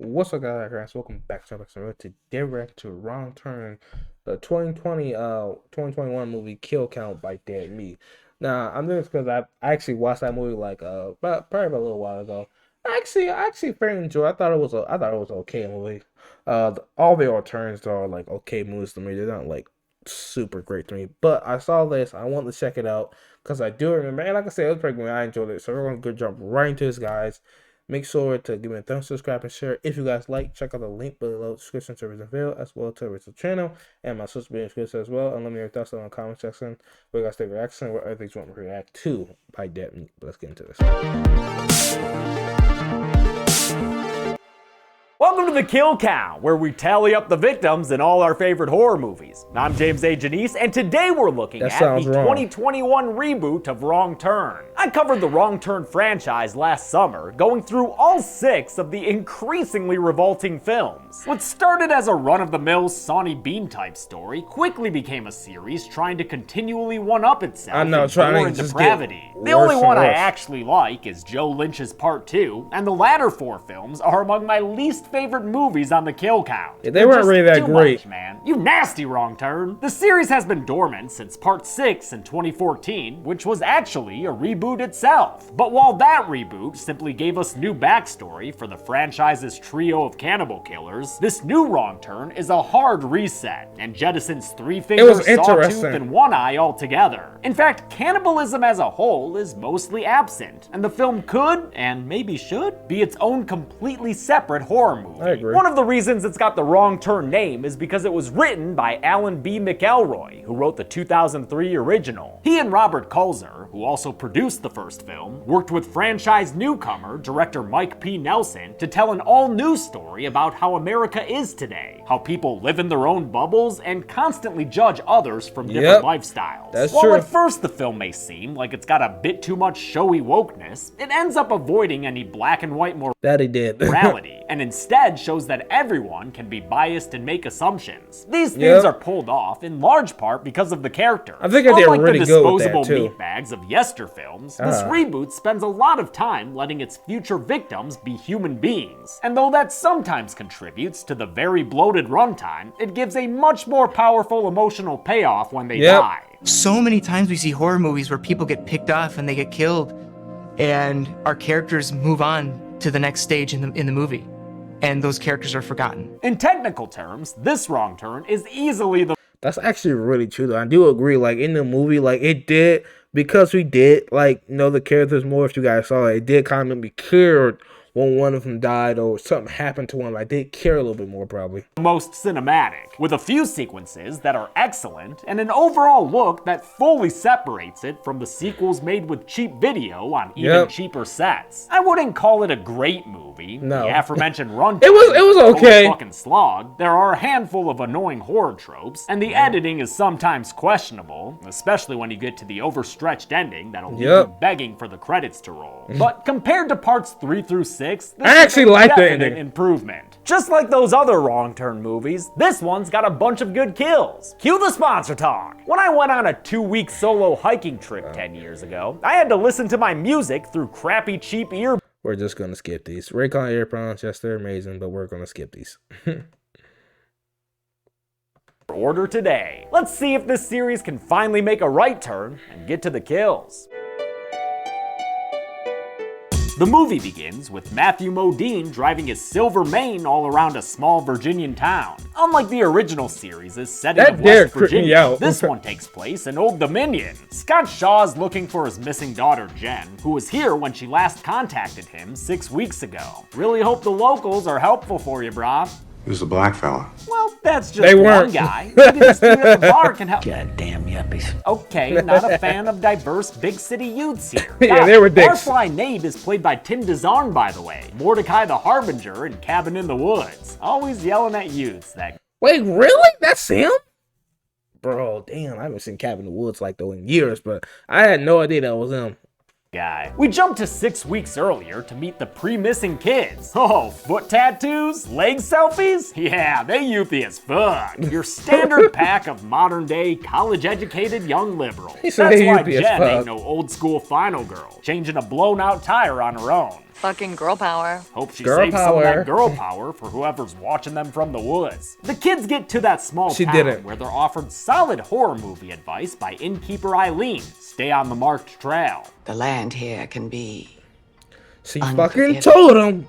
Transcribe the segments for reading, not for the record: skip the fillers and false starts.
What's up, guys? Welcome back to episode today. We're to Wrong Turn, the 2021 movie Kill Count by DEAT. Now, I'm doing this because I actually watched that movie probably about a little while ago. I actually fairly enjoyed. I thought it was an okay movie. All the returns are like okay movies to me. They're not like super great to me, but I saw this. I wanted to check it out because I do remember, and like I said, it was pretty good. I enjoyed it, so we're gonna go jump right into this, guys. Make sure to give me a thumbs, subscribe, and share. If you guys like, check out the link below, description to reveal, as well to the channel and my social media description as well. And let me know your thoughts in the comment section. Where you guys take reaction, what other things you want me to react to by DEAT. But let's get into this. Welcome to the Kill Count, where we tally up the victims in all our favorite horror movies. I'm James A. Janice, and today we're looking at the 2021 reboot of Wrong Turn. I covered the Wrong Turn franchise last summer, going through all 6 of the increasingly revolting films. What started as a run-of-the-mill Sawney Bean type story quickly became a series trying to continually one-up itself in gore and depravity. The only one I actually like is Joe Lynch's Part 2, and the latter 4 films are among my least favorite movies on the Kill Count. Yeah, they weren't really that great. Much, man. You nasty Wrong Turn. The series has been dormant since Part 6 in 2014, which was actually a reboot itself. But while that reboot simply gave us new backstory for the franchise's trio of cannibal killers, this new Wrong Turn is a hard reset and jettisons 3 fingers, sawtooth, and 1 eye altogether. In fact, cannibalism as a whole is mostly absent, and the film could, and maybe should, be its own completely separate horror movie. I agree. One of the reasons it's got the Wrong Turn name is because it was written by Alan B. McElroy, who wrote the 2003 original. He and Robert Kulzer, who also produced the first film, worked with franchise newcomer director Mike P. Nelson to tell an all-new story about how America is today, how people live in their own bubbles and constantly judge others from different lifestyles. That's While true. at first the film may seem like it's got a bit too much showy wokeness, it ends up avoiding any black and white morality, and instead shows that everyone can be biased and make assumptions. These things are pulled off in large part because of the character. I think they were really good with that, too. Unlike the disposable meatbags of yester films, this reboot spends a lot of time letting its future victims be human beings. And though that sometimes contributes to the very bloated runtime, it gives a much more powerful emotional payoff when they die. So many times we see horror movies where people get picked off and they get killed, and our characters move on to the next stage in the movie, and those characters are forgotten. In technical terms, this Wrong Turn is easily the... That's actually really true, though. I do agree. Like, in the movie, like, it did, because we did, like, know the characters more, if you guys saw it, it did kind of make me care when one of them died or something happened to one. I did care a little bit more, probably. Most cinematic, with a few sequences that are excellent and an overall look that fully separates it from the sequels made with cheap video on even cheaper sets. I wouldn't call it a great movie. No. The aforementioned runtime it was okay. Fucking slog. There are a handful of annoying horror tropes, and the editing is sometimes questionable, especially when you get to the overstretched ending that'll leave you begging for the credits to roll. But compared to parts 3 through 6, this I actually like the ending. Improvement. Just like those other Wrong Turn movies, this one's got a bunch of good kills. Cue the sponsor talk. When I went on a 2-week solo hiking trip 10 years ago, I had to listen to my music through crappy cheap ear. We're just gonna skip these. Raycon earphones, yes, they're amazing, but we're gonna skip these. Order today. Let's see if this series can finally make a right turn and get to the kills. The movie begins with Matthew Modine driving his silver mane all around a small Virginian town. Unlike the original series' setting of West Virginia, this one takes place in Old Dominion. Scott Shaw is looking for his missing daughter Jen, who was here when she last contacted him 6 weeks ago. Really hope the locals are helpful for you, brah. Who's the black fella? Well, that's just one guy. Maybe this dude at the bar can help. Goddamn yuppies. Okay, not a fan of diverse big city youths here. Yeah, they were dicks. Barfly Nate is played by Tim DeZarn, by the way. Mordecai the Harbinger in Cabin in the Woods. Always yelling at youths. Wait, really? That's him? Bro, damn, I haven't seen Cabin in the Woods like though in years, but I had no idea that was him. Guy. We jumped to 6 weeks earlier to meet the pre-missing kids. Oh, foot tattoos? Leg selfies? Yeah, they youthy as fuck. Your standard pack of modern-day, college-educated young liberals. That's why Jen ain't no old-school final girl, changing a blown-out tire on her own. Fucking girl power. Hope she Girl saves some of power. that girl power for whoever's watching them from the woods. The kids get to that small She town didn't. where they're offered solid horror movie advice by innkeeper Eileen. Stay on the marked trail. The land here can be She unforgiving. fucking told them.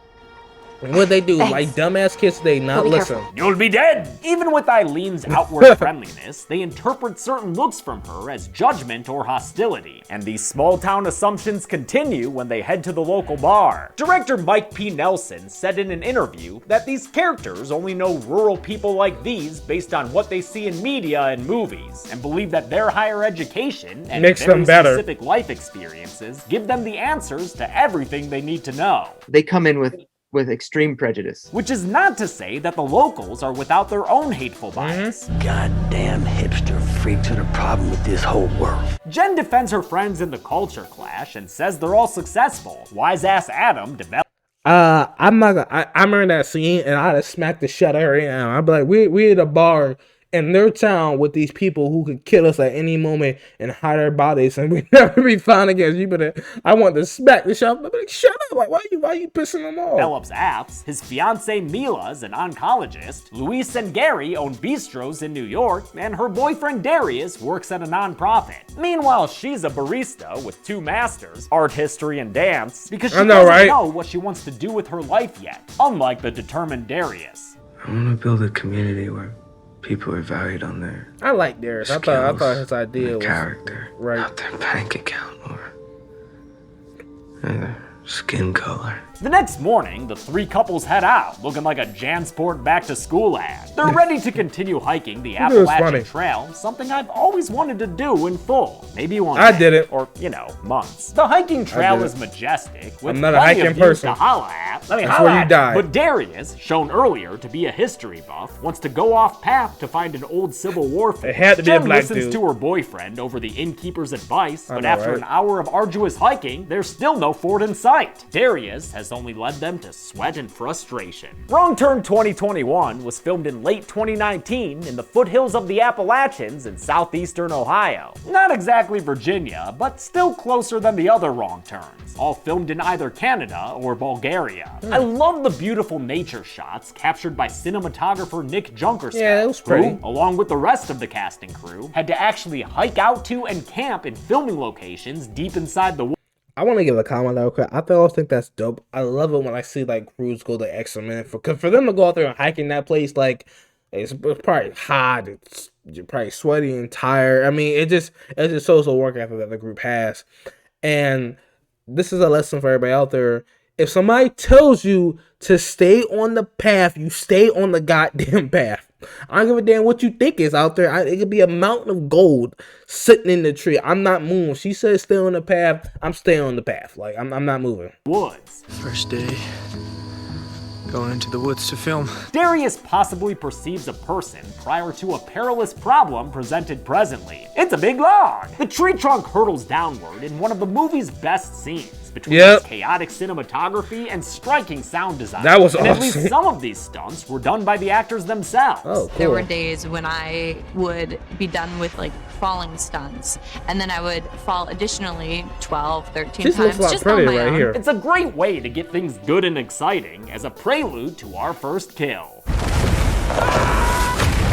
And what they do, Thanks. like dumbass kids, they not Be listen. careful. You'll be dead! Even with Eileen's outward friendliness, they interpret certain looks from her as judgment or hostility. And these small town assumptions continue when they head to the local bar. Director Mike P. Nelson said in an interview that these characters only know rural people like these based on what they see in media and movies, and believe that their higher education and Makes very them better. specific life experiences give them the answers to everything they need to know. They come in with extreme prejudice. Which is not to say that the locals are without their own hateful bias. Goddamn hipster freaks are the problem with this whole world. Jen defends her friends in the culture clash and says they're all successful. Wise-ass Adam develops. I'm not gonna, I remember that scene and I'd have smacked the shit out of her. And I'd be like, we at a bar in their town with these people who could kill us at any moment and hide our bodies and we never be found again. You better, I want to smack the shit out. Like, shut up! Like, why you pissing them off? Develops apps. His fiancee Mila's an oncologist. Luis and Gary own bistros in New York, and her boyfriend Darius works at a nonprofit. Meanwhile, she's a barista with 2 masters, art history and dance, because she doesn't know what she wants to do with her life yet, unlike the determined Darius. I want to build a community where people are valued on their I like Darius. I thought his idea their was character, right. not their bank account or their skin color. The next morning, the 3 couples head out, looking like a Jansport back-to-school ad. They're ready to continue hiking the Appalachian Trail, something I've always wanted to do in full. Maybe one day. I did it. Or, months. The hiking trail did is it. majestic, with I'm not a plenty hiking of views person. to holla at. Let me That's holla where you at die. But Darius, shown earlier to be a history buff, wants to go off path to find an old Civil War fort. It had to be a Jen black listens dude. to her boyfriend over the innkeeper's advice, but know, after right? an hour of arduous hiking, there's still no fort in sight. Darius has only led them to sweat and frustration. Wrong Turn 2021 was filmed in late 2019 in the foothills of the Appalachians in southeastern Ohio. Not exactly Virginia, but still closer than the other Wrong Turns, all filmed in either Canada or Bulgaria. I love the beautiful nature shots captured by cinematographer Nick Junkerstead, Yeah, it was pretty. who, along with the rest of the cast and crew, had to actually hike out to and camp in filming locations deep inside the woods. I want to give a comment though, cause I always think that's dope. I love it when I see like crews go the extra minute cause for them to go out there and hike in that place, like it's probably hot, you're probably sweaty and tired. I mean, it just shows the work ethic that the group has. And this is a lesson for everybody out there. If somebody tells you to stay on the path, you stay on the goddamn path. I don't give a damn what you think is out there. It could be a mountain of gold sitting in the tree. I'm not moving. She says stay on the path. I'm staying on the path. Like, I'm not moving. Woods. First day, going into the woods to film. Darius possibly perceives a person prior to a perilous problem presented presently. It's a big log. The tree trunk hurtles downward in one of the movie's best scenes, between its chaotic cinematography and striking sound design. That was and awesome. At least some of these stunts were done by the actors themselves. Oh, cool. There were days when I would be done with like falling stunts, and then I would fall additionally 12, 13 This looks times a lot just on prettier my right own. here. It's a great way to get things good and exciting as a prelude to our first kill.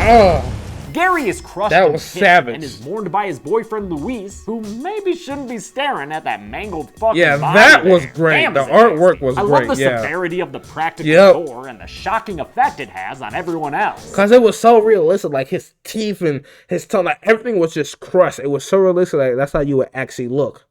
Oh, Gary is crushed That and was pissed savage. and is mourned by his boyfriend Luis, who maybe shouldn't be staring at that mangled fucking yeah, body that was there. great. Damn, The is it artwork nasty. was I great. love the Yeah, severity of the practical Yep. gore and the shocking effect it has on everyone else. cause it was so realistic. Like his teeth and his tongue, like everything was just crushed. It was so realistic. Like that's how you would actually look.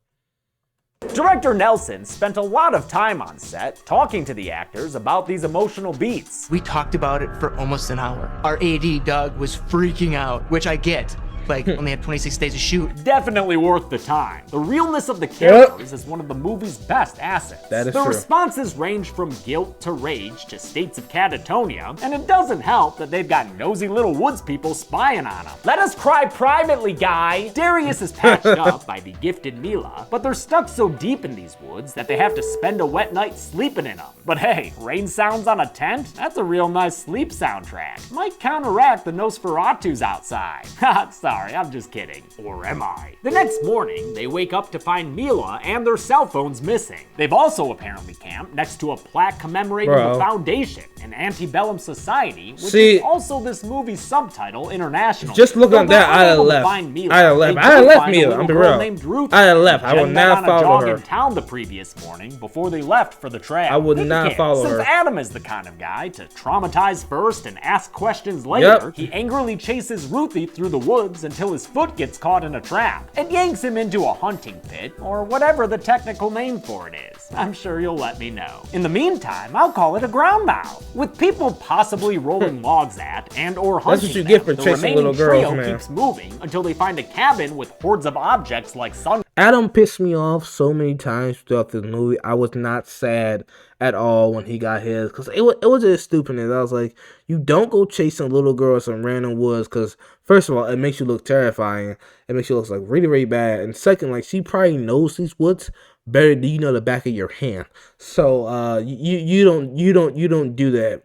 Director Nelson spent a lot of time on set talking to the actors about these emotional beats. We talked about it for almost an hour. Our AD, Doug, was freaking out, which I get. Like, only had 26 days to shoot. Definitely worth the time. The realness of the characters is one of the movie's best assets. That is the true. responses range from guilt to rage to states of catatonia, and it doesn't help that they've got nosy little woods people spying on them. Let us cry privately, guy! Darius is patched up by the gifted Mila, but they're stuck so deep in these woods that they have to spend a wet night sleeping in them. But hey, rain sounds on a tent? That's a real nice sleep soundtrack. Might counteract the Nosferatu's outside. Ha, sorry. sorry, I'm just kidding. Or am I? The next morning, they wake up to find Mila and their cell phones missing. They've also apparently camped next to a plaque commemorating the Foundation, an antebellum society, which is also this movie's subtitle internationally. Just look at that, I'd have left. I'd have left Mila, I'm be real. I'd have left. I would not follow her. In town the previous morning before they left for the trail. I would not follow her. Since Adam is the kind of guy to traumatize first and ask questions later, he angrily chases Ruthie through the woods until his foot gets caught in a trap and yanks him into a hunting pit, or whatever the technical name for it is. I'm sure you'll let me know. In the meantime, I'll call it a ground mount. With people possibly rolling logs at and or hunting That's what you get for chasing little girls, man. Keeps moving until they find a cabin with hordes of objects like sun. Adam pissed me off so many times throughout this movie. I was not sad at all when he got his, because it was just stupidness. I was like, you don't go chasing little girls in random woods, because first of all, it makes you look terrifying. It makes you look like really, really bad. And second, like, she probably knows these woods better than you know the back of your hand. So you don't do that.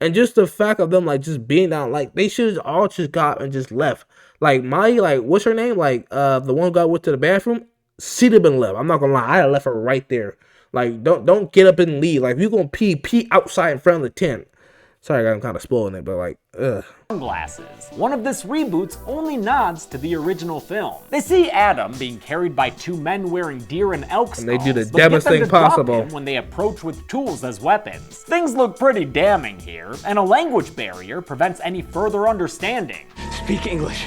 And just the fact of them like just being down, like they should have all just got and just left. Like Molly, like what's her name? Like the one who got went to the bathroom, she'd have been left. I'm not gonna lie, I left her right there. Like don't get up and leave. Like if you're gonna pee outside in front of the tent. Sorry, I'm kind of spoiling it, but like, ugh. Sunglasses. One of this reboot's only nods to the original film. They see Adam being carried by two men wearing deer and elk skulls, and they do the dumbest thing possible when they approach with tools as weapons. Things look pretty damning here, and a language barrier prevents any further understanding. Speak English.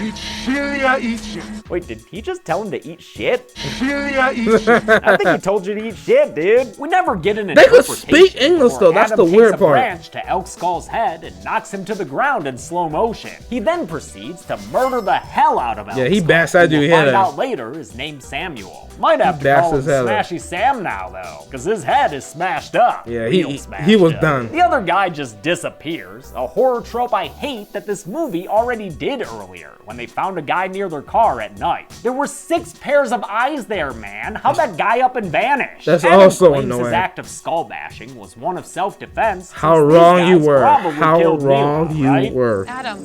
Wait, did he just tell him to eat shit? Eat shit. I think he told you to eat shit, dude. We never get an They could speak English though. That's the weird part. Branch to Elk Skull's head and knocks him to the ground in slow motion. He then proceeds to murder the hell out of Elk Skull. Yeah, he bashed that dude's head. Find out later his name's Samuel. Might have to call him Smashy Sam now though, because his head is smashed up. Yeah, he was done. The other guy just disappears. A horror trope I hate that this movie already did earlier when they found a guy near their car at night. There were 6 pairs of eyes there, man. How'd that guy up and vanish? That's Adam also claims annoying. His act of skull bashing was one of self-defense. How wrong you were. How wrong you were. Adam.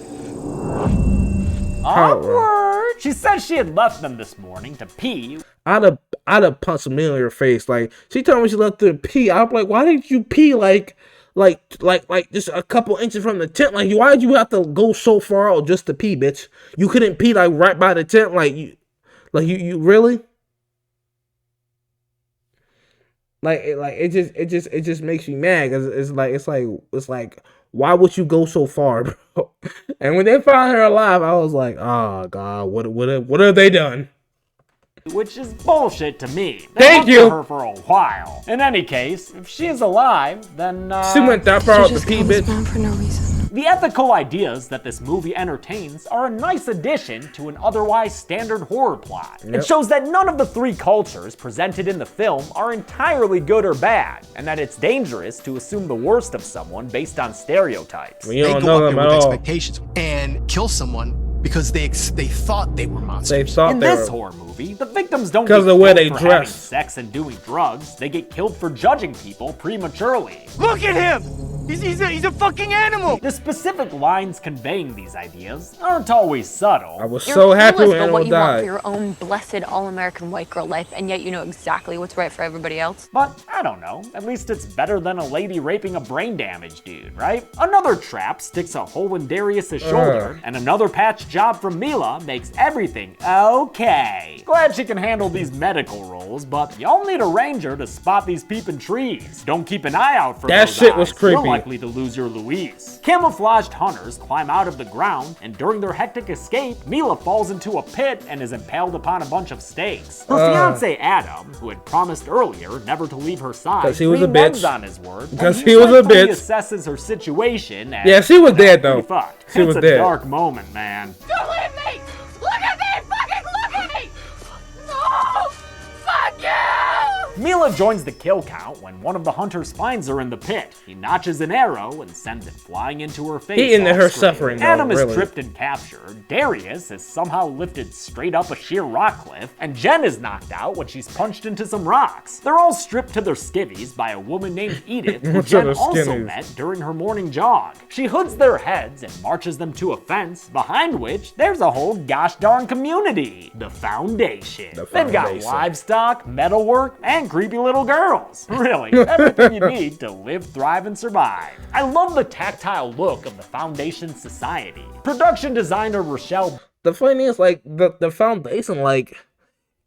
Awkward. She said she had left them this morning to pee. I'd have punched a meal in her face. Like she told me she left to pee. I'm like, why did you pee like just a couple inches from the tent? Like, why did you have to go so far out just to pee, bitch? You couldn't pee like right by the tent. Like you really? It just makes me mad because it's like why would you go so far, bro? And when they found her alive, I was like, oh god, what have they done? Which is bullshit to me. Thank you. Her for a while. In any case, if she is alive, then she went that far out to pee, bitch. For no reason. The ethical ideas that this movie entertains are a nice addition to an otherwise standard horror plot. Yep. It shows that none of the 3 cultures presented in the film are entirely good or bad, and that it's dangerous to assume the worst of someone based on stereotypes. We don't know them at all. Expectations and kill someone because they thought they were monsters. They thought in they this were. horror movie, the victims don't Because get of the way killed they for dress. having sex and doing drugs. They get killed for judging people prematurely. Look at him! He's a fucking animal! The specific lines conveying these ideas aren't always subtle. I was so happy when about Animal what you want died. for your own blessed all-American white girl life, and yet you know exactly what's right for everybody else. But, I don't know, at least it's better than a lady raping a brain-damaged dude, right? Another trap sticks a hole in Darius' shoulder, and another patch job from Mila makes everything okay. Glad she can handle these medical roles, but y'all need a ranger to spot these peeping trees. Don't keep an eye out for That those shit eyes. was You're creepy. likely to lose your Louise. Camouflaged hunters climb out of the ground, and during their hectic escape, Mila falls into a pit and is impaled upon a bunch of stakes. Her fiance Adam, who had promised earlier never to leave her side, 'Cause he was a reneges bitch. on his word. Because and he was a rightfully bitch. assesses her situation as, Yeah, she was dead, though. pretty fucked. She was It's a dead. dark moment, man. Don't leave me! Look at me! Fucking look at me! No! Fuck you! Mila joins the kill count when one of the hunters finds her in the pit. He notches an arrow and sends it flying into her face. He into her suffering, though, Adam is really. tripped and captured. Darius is somehow lifted straight up a sheer rock cliff, and Jen is knocked out when she's punched into some rocks. They're all stripped to their skivvies by a woman named Edith, who Jen also met during her morning jog. She hoods their heads and marches them to a fence, behind which there's a whole gosh darn community. The Foundation. They've got livestock, metalwork, and creepy little girls. Really, everything you need to live, thrive, and survive. I love the tactile look of the Foundation Society. Production designer Rochelle. The funny thing is, like, the Foundation, like,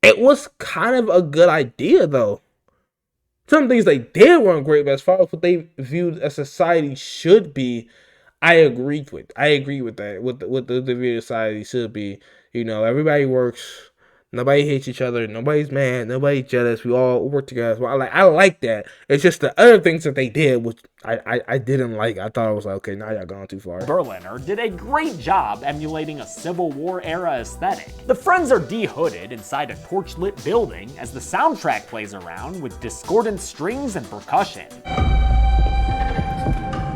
it was kind of a good idea, though. Some things they did weren't great, but as far as what they viewed as society should be, I agree with that. What the view of society should be. You know, everybody works. Nobody hates each other. Nobody's mad. Nobody's jealous. We all work together. Well, I like that. It's just the other things that they did, which I didn't like. I thought it was like, okay, now y'all gone too far. Berliner did a great job emulating a Civil War era aesthetic. The friends are de-hooded inside a torch-lit building as the soundtrack plays around with discordant strings and percussion.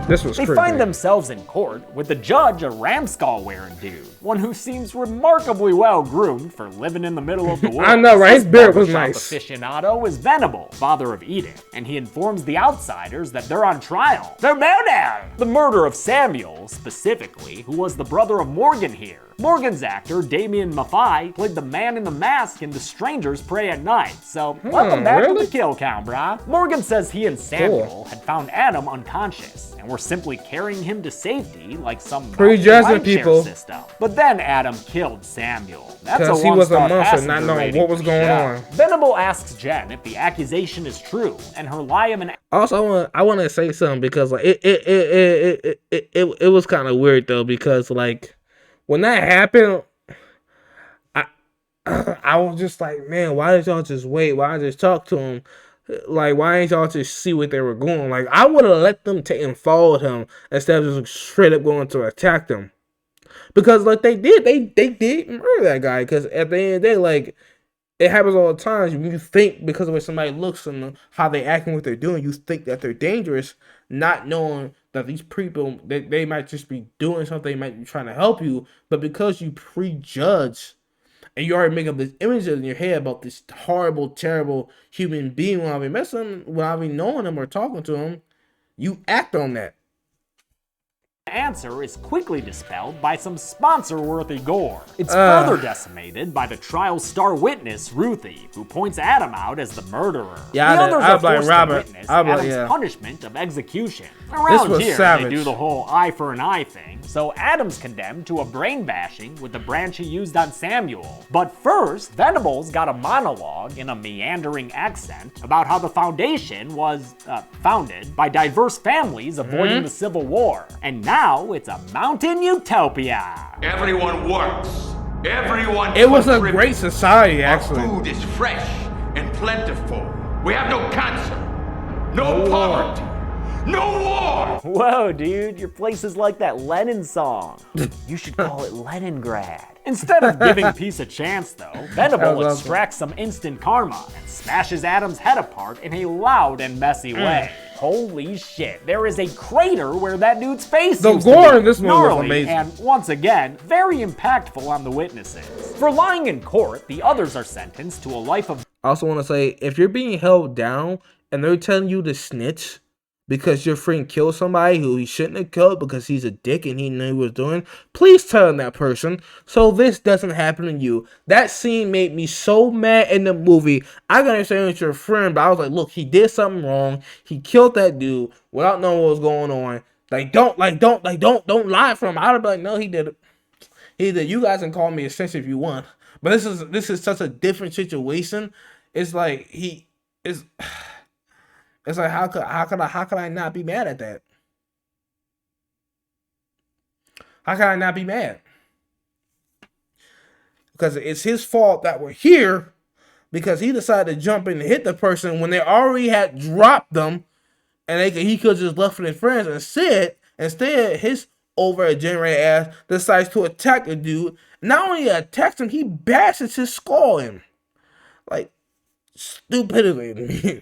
This was They creepy. find themselves in court with the judge a ramskull-wearing dude, one who seems remarkably well-groomed for living in the middle of the woods. I know, right? His beard was Barbershop nice. aficionado is Venable, father of Edith, and he informs the outsiders that they're on trial. They're murdered! The murder of Samuel, specifically, who was the brother of Morgan here. Morgan's actor, Damien Maffei, played the man in the mask in The Strangers Prey at Night, so welcome back to the kill count, brah. Morgan says he and Samuel had found Adam unconscious, and were simply carrying him to safety like some prejudging people system. But then Adam killed Samuel. That's because he was a monster, not knowing what was going on. Venable asks Jen if the accusation is true, and her lie of an. Also, I want to say something because like it was kind of weird though, because like when that happened, I was just like, man, why did y'all just wait? Why did just talk to him? Like, why didn't y'all just see what they were going? Like, I would have let them take and followed him instead of just straight up going to attack them. Because, like, they did murder that guy. Because at the end of the day, like, it happens all the time. You think because of the way somebody looks and how they act and what they're doing, you think that they're dangerous, not knowing that these people, they might just be doing something, they might be trying to help you. But because you prejudge and you already make up this image in your head about this horrible, terrible human being when I be messing him, when I be knowing him or talking to him, you act on that. Answer is quickly dispelled by some sponsor-worthy gore. It's further decimated by the trial's star witness, Ruthie, who points Adam out as the murderer. Yeah, the others are like forced Robert. to witness Adam's punishment of execution. Around was here, savage. they do the whole eye for an eye thing, so Adam's condemned to a brain bashing with the branch he used on Samuel. But first, Venable's got a monologue in a meandering accent about how the Foundation was founded by diverse families avoiding the Civil War, and now it's a mountain utopia. Everyone works. Everyone. It was a great society, actually. Our food is fresh and plentiful. We have no cancer, no poverty, no war. Whoa, dude, your place is like that Lenin song. You should call it Leningrad. Instead of giving peace a chance, though, Venable extracts some instant karma and smashes Adam's head apart in a loud and messy way. Holy shit, there is a crater where that dude's face The used to gore be. in this movie was amazing. And once again, very impactful on the witnesses. For lying in court, the others are sentenced to a life of. I also want to say, if you're being held down and they're telling you to snitch because your friend killed somebody who he shouldn't have killed because he's a dick and he knew what he was doing, please tell that person so this doesn't happen to you. That scene made me so mad in the movie. I can understand it's your friend, but I was like, look, he did something wrong. He killed that dude without knowing what was going on. Don't lie for him. I would be like, no, he did it. He did. You guys can call me a snitch if you want, but this is such a different situation. It's like It's like how could I not be mad at that? How can I not be mad? Because it's his fault that we're here because he decided to jump in and hit the person when they already had dropped them and he could have just left with his friends. Instead, his over-generated ass decides to attack the dude. Not only attacks him, he bashes his skull in. Like, stupidity to me.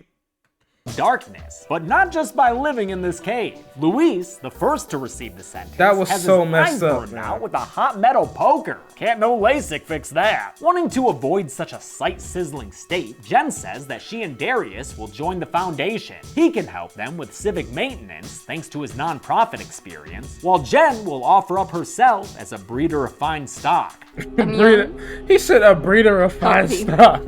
Darkness, but not just by living in this cave. Luis, the first to receive the sentence, that was has so his messed eyes up burned out with a hot metal poker. Can't no LASIK fix that. Wanting to avoid such a sight-sizzling state, Jen says that she and Darius will join the foundation. He can help them with civic maintenance thanks to his nonprofit experience, while Jen will offer up herself as a breeder of fine stock. He said a breeder of fine stock.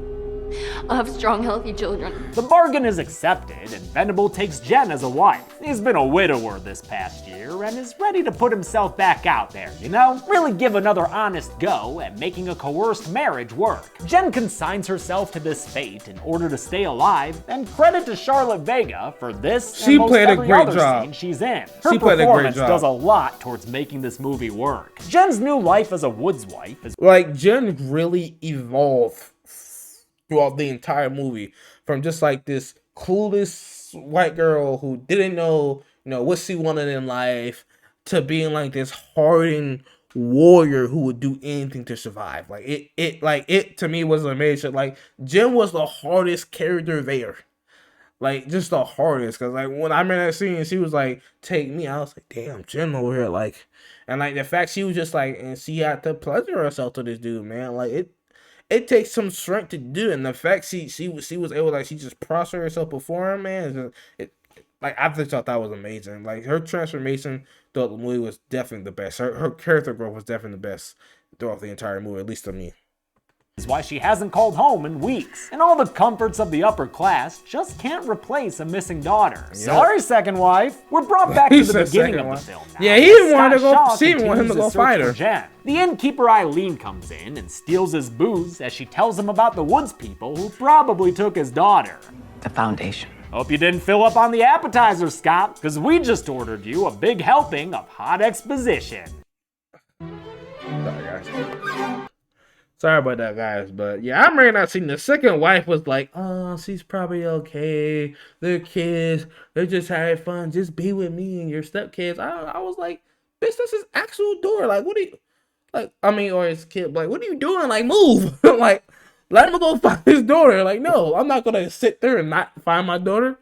I'll have strong, healthy children. The bargain is accepted, and Venable takes Jen as a wife. He's been a widower this past year and is ready to put himself back out there, you know? Really give another honest go at making a coerced marriage work. Jen consigns herself to this fate in order to stay alive, and credit to Charlotte Vega for this She and most played a every great other job. scene she's in. She Her played a great performance job. does a lot towards making this movie work. Jen's new life as a woods wife is Like, Jen really evolved throughout the entire movie, from just like this clueless white girl who didn't know, what she wanted in life, to being like this hardened warrior who would do anything to survive. Like it to me was amazing. Like, Jen was the hardest character there. Like, just the hardest, because like when I remember that scene, she was like, "Take me," I was like, "Damn, Jen over here," like, and like the fact she was just like, and she had to pleasure herself to this dude, man. Like, it takes some strength to do it, and the fact she was able, like, she just prostrate herself before him, man. Like, I just thought that was amazing. Like, her transformation throughout the movie was definitely the best. Her character growth was definitely the best throughout the entire movie, at least to me. Is why she hasn't called home in weeks. And all the comforts of the upper class just can't replace a missing daughter. Yep. Sorry, second wife. We're brought back to the beginning of the film now. Yeah, he didn't want to go. She didn't want him to go fight her. Jen. The innkeeper Eileen comes in and steals his booze as she tells him about the woods people who probably took his daughter. The foundation. Hope you didn't fill up on the appetizer, Scott, because we just ordered you a big helping of hot exposition. Sorry, guys. Sorry about that, guys, but yeah, I remember not seeing the second wife was like, "Oh, she's probably okay. They're kids. They're just having fun. Just be with me and your stepkids." I was like, "Bitch, this is actual door. Like, what are you, like? I mean, or his kid. Like, what are you doing? Like, move. Like, let him go find his daughter. Like, no, I'm not gonna sit there and not find my daughter."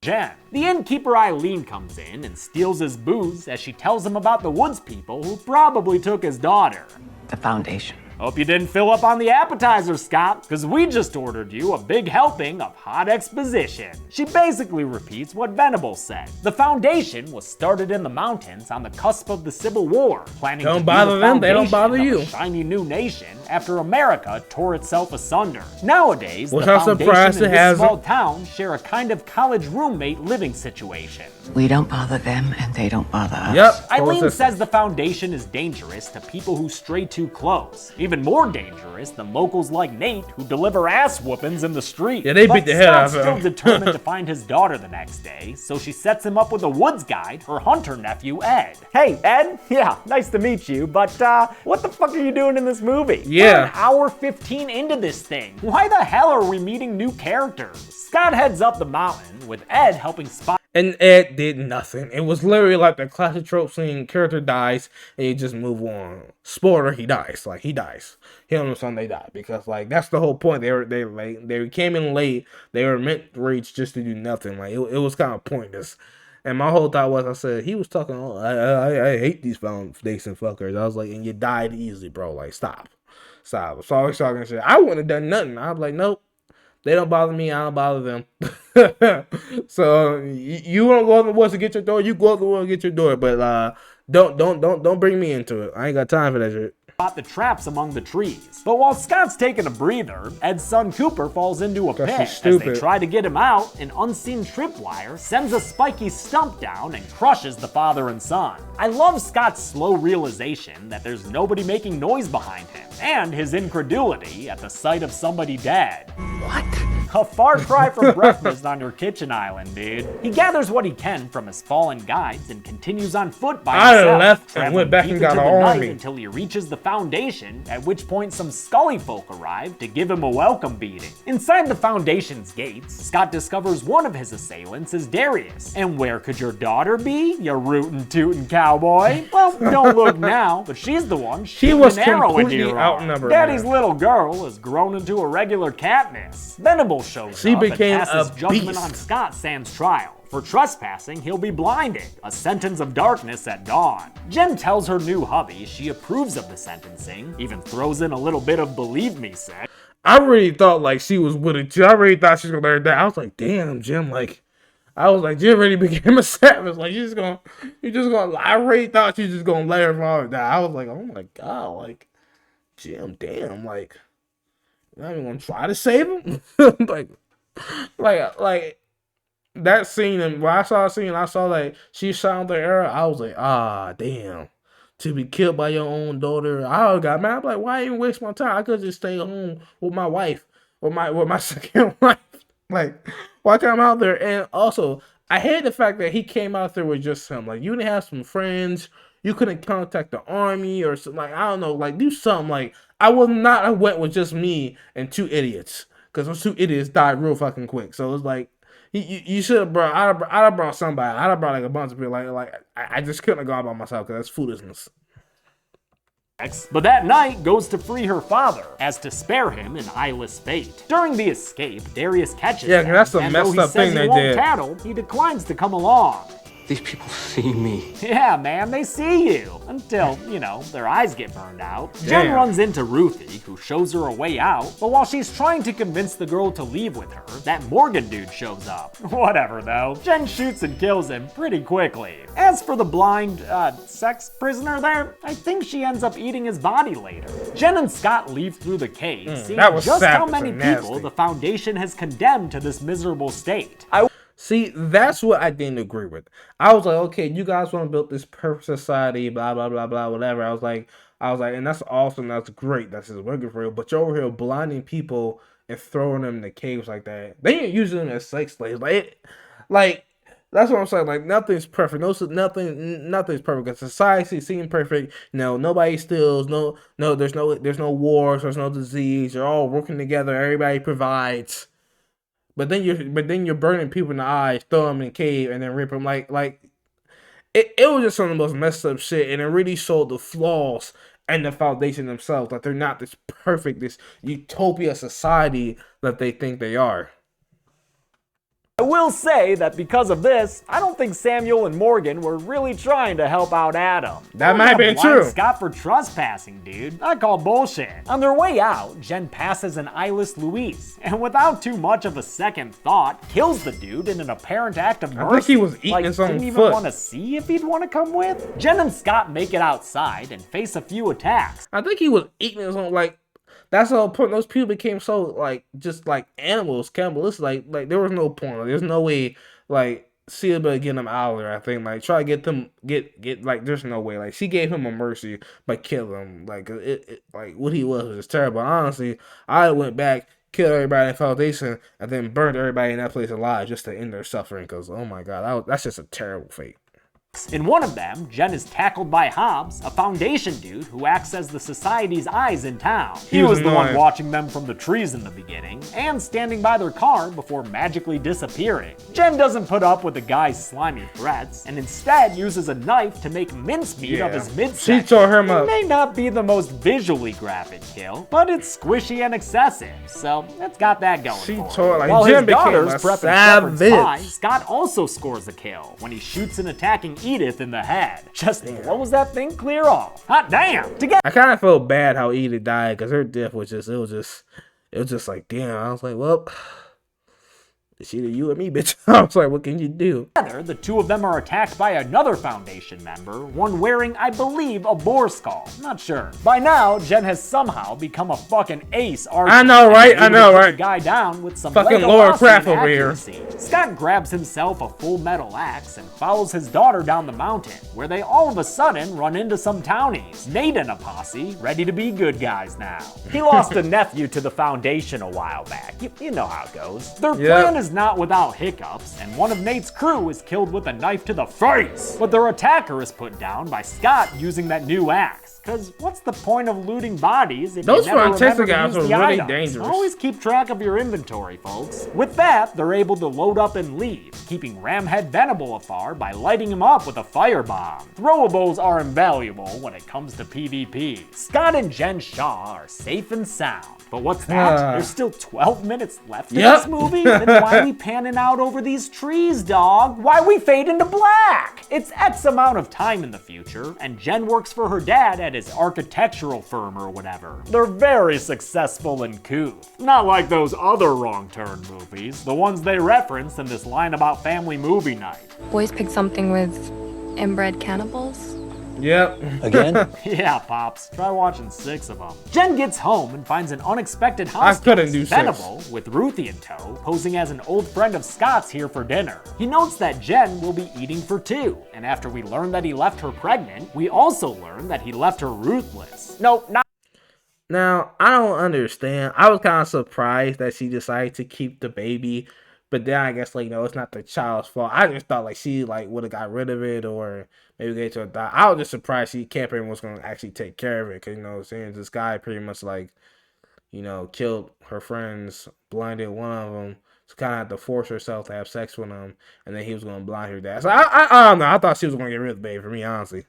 Jen. The innkeeper Eileen comes in and steals his booze as she tells him about the woods people who probably took his daughter. The foundation. Hope you didn't fill up on the appetizer, Scott, because we just ordered you a big helping of hot exposition. She basically repeats what Venables said. The foundation was started in the mountains on the cusp of the Civil War, planning don't to bother be the them, they don't bother foundation you. of a shiny new nation after America tore itself asunder. Nowadays, Which the I'm foundation surprised and it this hasn't. small town share a kind of college roommate living situation. We don't bother them, and they don't bother us. Yep. Eileen says the foundation is dangerous to people who stray too close. Even more dangerous than locals like Nate who deliver ass whoopings in the street. Yeah, they beat the head out of Scott's him. still determined to find his daughter the next day, so she sets him up with a woods guide, her hunter nephew, Ed. Hey, Ed? Yeah, nice to meet you, but what the fuck are you doing in this movie? Yeah. We're an hour 15 into this thing. Why the hell are we meeting new characters? Scott heads up the mountain, with Ed helping spot. And Ed did nothing. It was literally like the classic trope scene: character dies and you just move on. Spoiler: he dies. Like, he dies. Him and his son, they die, because like that's the whole point. They came in late. They were meant to reach just to do nothing. Like, it was kind of pointless. And my whole thought was, I said, he was talking. Oh, I hate these foundation fuckers. I was like, and you died easily, bro. Like, stop. So I was talking shit. I wouldn't have done nothing. I was like, nope. They don't bother me. I don't bother them. So you want to go in the woods to get your door, you go in the woods and get your door. But don't bring me into it. I ain't got time for that shit. The traps among the trees. But while Scott's taking a breather, Ed's son Cooper falls into a pit. As they try to get him out, an unseen tripwire sends a spiky stump down and crushes the father and son. I love Scott's slow realization that there's nobody making noise behind him, and his incredulity at the sight of somebody dead. What? A far cry from breakfast on your kitchen island, dude. He gathers what he can from his fallen guides and continues on foot by himself. Left and went back and got an army until he reaches the Foundation, at which point some Scully folk arrive to give him a welcome beating. Inside the Foundation's gates, Scott discovers one of his assailants is Darius. And where could your daughter be, you rootin' tootin' cowboy? Well, don't look now, but she's the one shooting an arrow into your arm. Daddy's little girl has grown into a regular Katniss. Venable shows up and passes judgment on Scott sans trial. For trespassing, he'll be blinded, a sentence of darkness at dawn. Jen tells her new hubby she approves of the sentencing, even throws in a little bit of believe me sex. I really thought like she was with it too. I really thought she was gonna learn that. I was like, damn, Jen, like, I was like, Jen really became a savage. Like, you're just gonna, I really thought she was just gonna let her father die. I was like, oh my God, like, Jen, damn, like, you're not even gonna try to save him? like, that scene, and when I saw the scene, I saw like she shot the arrow. I was like, ah, damn, to be killed by your own daughter. I got mad. I'm like, why even waste my time? I could just stay home with my wife, with my second wife. Like, why come out there? And also, I hate the fact that he came out there with just him. Like, you didn't have some friends. You couldn't contact the army or something. Like, I don't know. Like, do something. Like, I would not have went with just me and two idiots, because those two idiots died real fucking quick. So it's like, you should have brought. I'd have brought somebody. I'd have brought like a bunch of people. Like I just couldn't have gone by myself because that's foolishness. But that night goes to free her father, as to spare him an eyeless fate. During the escape, Darius catches him, that's a messed up thing they did. Tattle, he declines to come along. These people see me. Yeah, man, they see you. Until, you know, their eyes get burned out. Jen runs into Ruthie, who shows her a way out, but while she's trying to convince the girl to leave with her, that Morgan dude shows up. Whatever, though. Jen shoots and kills him pretty quickly. As for the blind, sex prisoner there, I think she ends up eating his body later. Jen and Scott leave through the cave, seeing just how many people the Foundation has condemned to this miserable state. See, that's what I didn't agree with. I was like, okay, you guys want to build this perfect society, blah, blah, blah, blah, whatever. I was like, and that's awesome. That's great. That's just working for you. But you're over here blinding people and throwing them in the caves like that. They ain't using them as sex slaves. Like, that's what I'm saying. Like, nothing's perfect. Nothing's perfect. Because society seems perfect. You know, nobody steals. There's no wars. There's no disease. They're all working together. Everybody provides. But then you're burning people in the eyes, throw them in a cave, and then rip them. Like it was just some of the most messed up shit, and it really showed the flaws in the Foundation themselves. That they're not this perfect, this utopia society that they think they are. I will say that because of this, I don't think Samuel and Morgan were really trying to help out Adam. That might have been true. Scott for trespassing, dude. I call bullshit. On their way out, Jen passes an eyeless Luis, and without too much of a second thought, kills the dude in an apparent act of mercy. I think he was eating his own didn't even want to see if he'd want to come with. Jen and Scott make it outside and face a few attacks. I think he was eating his own, like, that's the whole point. Those people became so, like, just like animals, cannibalistic. Like there was no point. Like, there's no way, like, she would get them out of there. I think, like, try to get them, get like, there's no way. Like, she gave him a mercy by killing him. Like, like, what he was just terrible. Honestly, I went back, killed everybody in the Foundation, and then burned everybody in that place alive just to end their suffering. Because, oh my God, that's just a terrible fate. In one of them, Jen is tackled by Hobbs, a Foundation dude who acts as the Society's eyes in town. He was the one watching them from the trees in the beginning, and standing by their car before magically disappearing. Jen doesn't put up with the guy's slimy threats, and instead uses a knife to make mincemeat of his midsection. She tore him up. It may not be the most visually graphic kill, but it's squishy and excessive, so it's got that going for it. Like, while Jen his daughter's prepping Shepard's savage. pie, Scott also scores a kill when he shoots an attacking Edith in the head. Just blows that thing clear off. Hot damn! I kind of felt bad how Edith died because her death was just, it was just like, damn. I was like, well, it's either you or me, bitch. I was like, what can you do? Together, the two of them are attacked by another Foundation member, one wearing, I believe, a boar skull. Not sure. By now, Jen has somehow become a fucking ace archer. I know, right? I know, Put right? the guy down with some fucking Laura Craft over here. Scott grabs himself a full metal axe and follows his daughter down the mountain, where they all of a sudden run into some townies. Nate and a posse, ready to be good guys now. He lost a nephew to the Foundation a while back. You know how it goes. Their plan is not without hiccups, and one of Nate's crew is killed with a knife to the face. But their attacker is put down by Scott using that new axe. Cause what's the point of looting bodies if those you never remember to guys use were the really items? dangerous. Always keep track of your inventory, folks. With that, they're able to load up and leave, keeping Ramhead Venable afar by lighting him up with a firebomb. Throwables are invaluable when it comes to PvP. Scott and Jen Shaw are safe and sound. But what's that? There's still 12 minutes left in this movie? Then why we panning out over these trees, dog? Why we fade into black? It's X amount of time in the future, and Jen works for her dad at his architectural firm or whatever. They're very successful and couth. Not like those other Wrong Turn movies, the ones they reference in this line about family movie night. Boys pick something with inbred cannibals? Yep. Again? Yeah, Pops. Try watching 6 of them. Jen gets home and finds an unexpected I house couldn't do 6. Venable, with Ruthie in tow, posing as an old friend of Scott's here for dinner. He notes that Jen will be eating for 2, and after we learn that he left her pregnant, we also learn that he left her ruthless. No, not. Now, I don't understand. I was kind of surprised that she decided to keep the baby. But then I guess, like, you know, it's not the child's fault. I just thought, like, she, like, would have got rid of it or maybe gave it to a doctor. I was just surprised she camping was going to actually take care of it. Because, you know, saying this guy pretty much, like, you know, killed her friends, blinded one of them. So kind of had to force herself to have sex with him. And then he was going to blind her dad. So I don't know. I thought she was going to get rid of the baby, for me, honestly.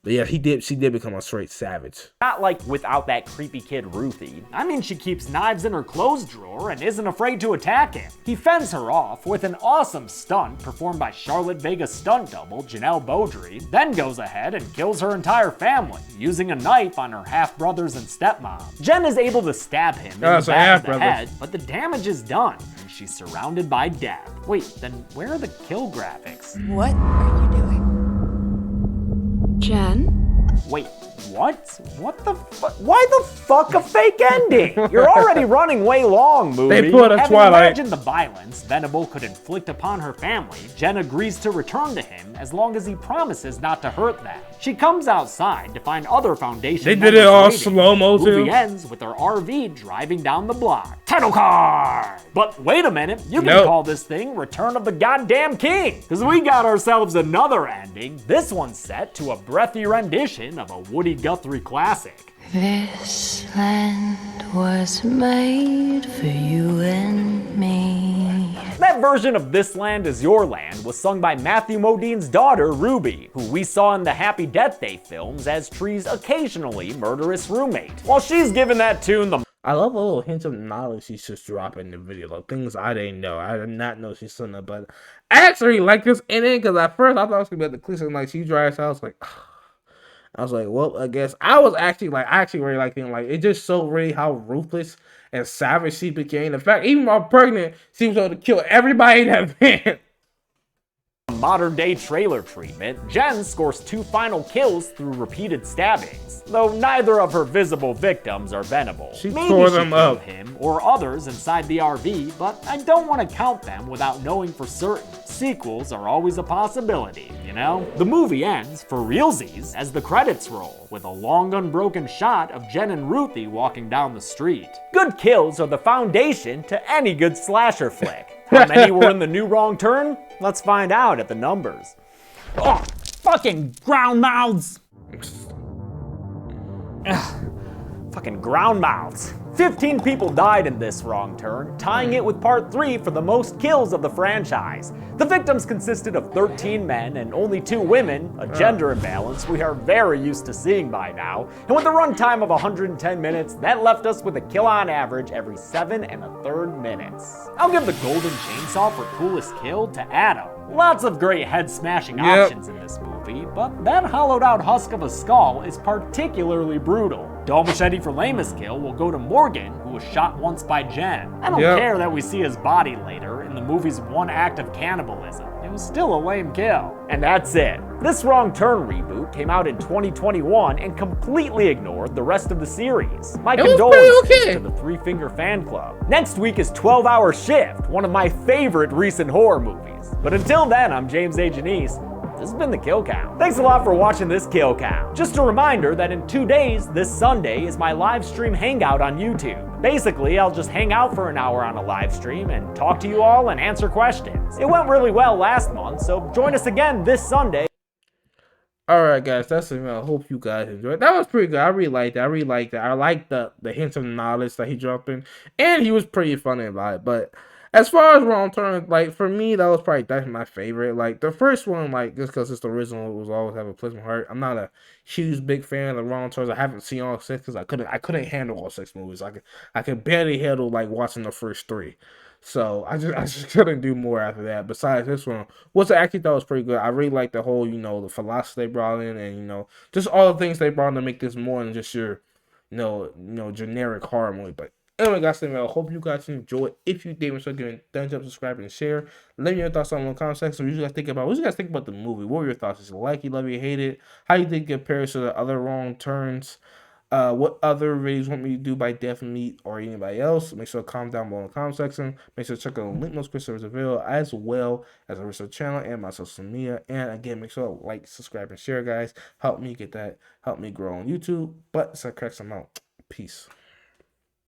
But yeah, she did become a straight savage. Not like without that creepy kid Ruthie. I mean, she keeps knives in her clothes drawer and isn't afraid to attack him. He fends her off with an awesome stunt performed by Charlotte Vega's stunt double, Janelle Beaudry, then goes ahead and kills her entire family, using a knife on her half-brothers and stepmom. Jen is able to stab him in the back of the head, but the damage is done, and she's surrounded by death. Wait, then where are the kill graphics? What are you doing? Jen? Wait, what? What the fuck? Why the fuck a fake ending? You're already running way long, movie. They put a Having Twilight. imagined the violence Venable could inflict upon her family, Jen agrees to return to him as long as he promises not to hurt them. She comes outside to find other Foundation They did it members all waiting. slow-mo, too. Movie ends with their RV driving down the block. Title card! But wait a minute, you can call this thing Return of the Goddamn King, because we got ourselves another ending, this one set to a breathy rendition of a Woody Guthrie classic. This land was made for you and me. That version of This Land Is Your Land was sung by Matthew Modine's daughter, Ruby, who we saw in the Happy Death Day films as Tree's occasionally murderous roommate. While she's given that tune the I love a little hints of knowledge she's just dropping in the video, like things I didn't know. I did not know she's saying that, but I actually like this ending because at first I thought it was gonna be at the cliff and like she drives out. I was like, well, I guess I actually really like him. Like it just showed really how ruthless and savage she became. In fact, even while pregnant, she was able to kill everybody in that van. modern day trailer treatment, Jen scores 2 final kills through repeated stabbings, though neither of her visible victims are Venable. Maybe tore she them killed up. him or others inside the RV, but I don't want to count them without knowing for certain. Sequels are always a possibility, you know? The movie ends, for realsies, as the credits roll, with a long unbroken shot of Jen and Ruthie walking down the street. Good kills are the foundation to any good slasher flick. How many were in the new Wrong Turn? Let's find out at the numbers. Oh, fucking ground mouths! Ugh, fucking ground mouths. 15 people died in this Wrong Turn, tying it with part 3 for the most kills of the franchise. The victims consisted of 13 men and only 2 women, a gender imbalance we are very used to seeing by now, and with a runtime of 110 minutes, that left us with a kill on average every 7 1/3 minutes. I'll give the Golden Chainsaw for coolest kill to Adam. Lots of great head-smashing options in this movie, but that hollowed-out husk of a skull is particularly brutal. Dull Machete for lamest kill will go to Morgan, who was shot once by Jen. I don't care that we see his body later in the movie's one act of cannibalism. It was still a lame kill. And that's it. This Wrong Turn reboot came out in 2021 and completely ignored the rest of the series. My condolences to the Three Finger Fan Club. Next week is 12-Hour Shift, one of my favorite recent horror movies. But until then, I'm James A. Janice. This has been the Kill Count. Thanks a lot for watching this Kill Count. Just a reminder that in 2 days, this Sunday, is my live stream hangout on YouTube. Basically, I'll just hang out for an hour on a live stream and talk to you all and answer questions. It went really well last month, so join us again this Sunday. Alright guys, that's it. I hope you guys enjoyed. That was pretty good. I really liked that. I liked the hints of knowledge that he dropped in. And he was pretty funny about it. But as far as Wrong Turn, like, for me, that was probably definitely my favorite. Like, the first one, like, just because it's the original, it was always have a place in my heart. I'm not a huge big fan of the Wrong Turns. I haven't seen all 6 because I couldn't handle all 6 movies. I could barely handle, like, watching the first 3. So I just couldn't do more after that. Besides this one, which I actually thought was pretty good. I really liked the whole, the philosophy they brought in, and just all the things they brought in to make this more than just your, generic horror movie. But anyway, guys, I hope you guys enjoyed. If you did, make sure to give it a thumbs up, subscribe, and share. Let me know your thoughts on the comment section. What you guys think about the movie? What were your thoughts? Is it like you, love you, hate it? How you think it compares to the other Wrong Turns? What other videos you want me to do by Death Meat or anybody else? Make sure to comment down below in the comment section. Make sure to check out the link notes servers available, as well as the rest of the channel and my social media. And again, make sure to like, subscribe, and share, guys. Help me grow on YouTube. But it's a correct amount. Peace.